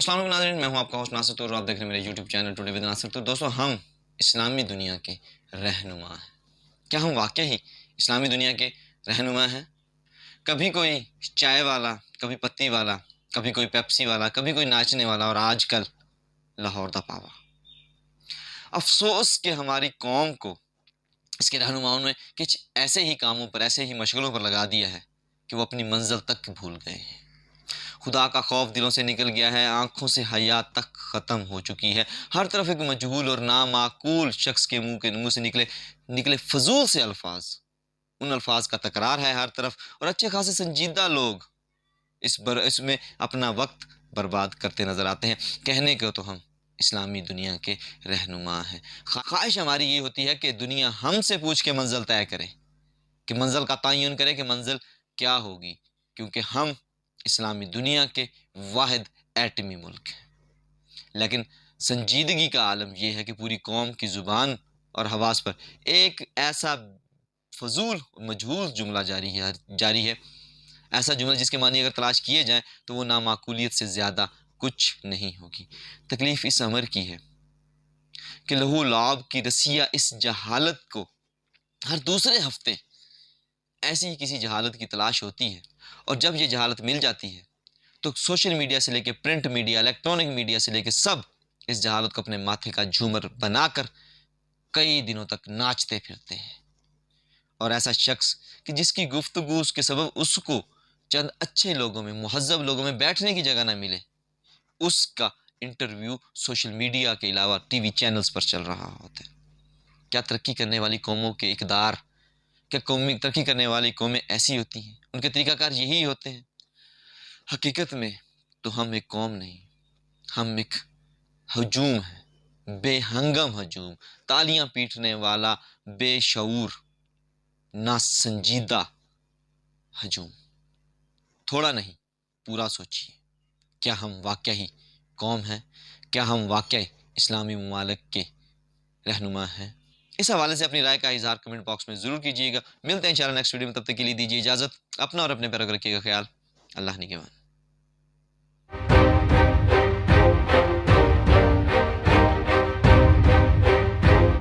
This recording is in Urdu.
السلام علیکم ناظرین، میں ہوں آپ کا ہوسٹ ناصر طور اور آپ دیکھ رہے ہیں میرے یوٹیوب چینل ٹوڈے ود ناصر طور۔ دوستو، ہم اسلامی دنیا کے رہنما ہیں۔ کیا ہم واقعی اسلامی دنیا کے رہنما ہیں؟ کبھی کوئی چائے والا، کبھی پتی والا، کبھی کوئی پیپسی والا، کبھی کوئی ناچنے والا، اور آج کل لاہور دا پاوا۔ افسوس کہ ہماری قوم کو اس کے رہنماؤں نے کچھ ایسے ہی کاموں پر، ایسے ہی مشغلوں پر لگا دیا ہے کہ وہ اپنی منزل تک بھول گئے ہیں۔ خدا کا خوف دلوں سے نکل گیا ہے، آنکھوں سے حیا تک ختم ہو چکی ہے۔ ہر طرف ایک مجہول اور نامعقول شخص کے منہ سے نکلے فضول سے الفاظ، ان الفاظ کا تکرار ہے ہر طرف، اور اچھے خاصے سنجیدہ لوگ اس میں اپنا وقت برباد کرتے نظر آتے ہیں۔ کہنے کو تو ہم اسلامی دنیا کے رہنما ہیں، خواہش ہماری یہ ہوتی ہے کہ دنیا ہم سے پوچھ کے منزل طے کرے، کہ منزل کا تعین کرے کہ منزل کیا ہوگی، کیونکہ ہم اسلامی دنیا کے واحد ایٹمی ملک ہیں۔ لیکن سنجیدگی کا عالم یہ ہے کہ پوری قوم کی زبان اور حواس پر ایک ایسا فضول مجہول جملہ جاری ہے، ایسا جملہ جس کے معنی اگر تلاش کیے جائیں تو وہ نامعقولیت سے زیادہ کچھ نہیں ہوگی۔ تکلیف اس امر کی ہے کہ لہو لعاب کی رسیہ اس جہالت کو ہر دوسرے ہفتے ایسی ہی کسی جہالت کی تلاش ہوتی ہے، اور جب یہ جہالت مل جاتی ہے تو سوشل میڈیا سے لے کے پرنٹ میڈیا، الیکٹرانک میڈیا سے لے کے سب اس جہالت کو اپنے ماتھے کا جھومر بنا کر کئی دنوں تک ناچتے پھرتے ہیں۔ اور ایسا شخص کہ جس کی گفتگو کے سبب اس کو چند اچھے لوگوں میں، مہذب لوگوں میں بیٹھنے کی جگہ نہ ملے، اس کا انٹرویو سوشل میڈیا کے علاوہ ٹی وی چینلز پر چل رہا ہوتا ہے۔ کیا ترقی کرنے والی قوموں کے اقدار، کیا ترقی کرنے والی قومیں ایسی ہوتی ہیں؟ ان کے طریقہ کار یہی ہوتے ہیں؟ حقیقت میں تو ہم ایک قوم نہیں، ہم ایک ہجوم ہے، بے ہنگم ہجوم، تالیاں پیٹنے والا بے شعور ناسنجیدہ ہجوم۔ تھوڑا نہیں، پورا سوچیے، کیا ہم واقعی قوم ہیں؟ کیا ہم واقعی اسلامی ممالک کے رہنما ہیں؟ اس حوالے سے اپنی رائے کا اظہار کمنٹ باکس میں ضرور کیجیے گا۔ ملتے ہیں انشاءاللہ نیکسٹ ویڈیو میں، تب تک کے لیے دیجیے اجازت، اپنا اور اپنے پیاروں کا رکھیے گا خیال۔ اللہ نگہبان۔